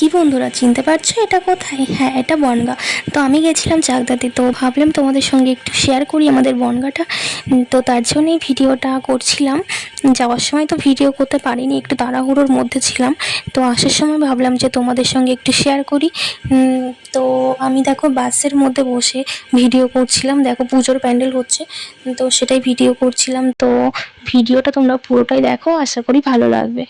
কি বন্ধুরা, চিনতে পারছো এটা কোথায়? হ্যাঁ, এটা বনগাঁ। তো আমি গেছিলাম চাকদাতে, তো ভাবলাম তোমাদের সঙ্গে একটু শেয়ার করি আমাদের বনগাঁটা। তো তার জন্যই ভিডিওটা করছিলাম। যাওয়ার সময় তো ভিডিও করতে পারিনি, একটু তাড়াহুড়োর মধ্যে ছিলাম। তো আসার সময় ভাবলাম যে তোমাদের সঙ্গে একটু শেয়ার করি। তো আমি দেখো বাসের মধ্যে বসে ভিডিও করছিলাম। দেখো পুজোর প্যান্ডেল হচ্ছে, তো সেটাই ভিডিও করছিলাম। তো ভিডিওটা তোমরা পুরোটাই দেখো, আশা করি ভালো লাগবে।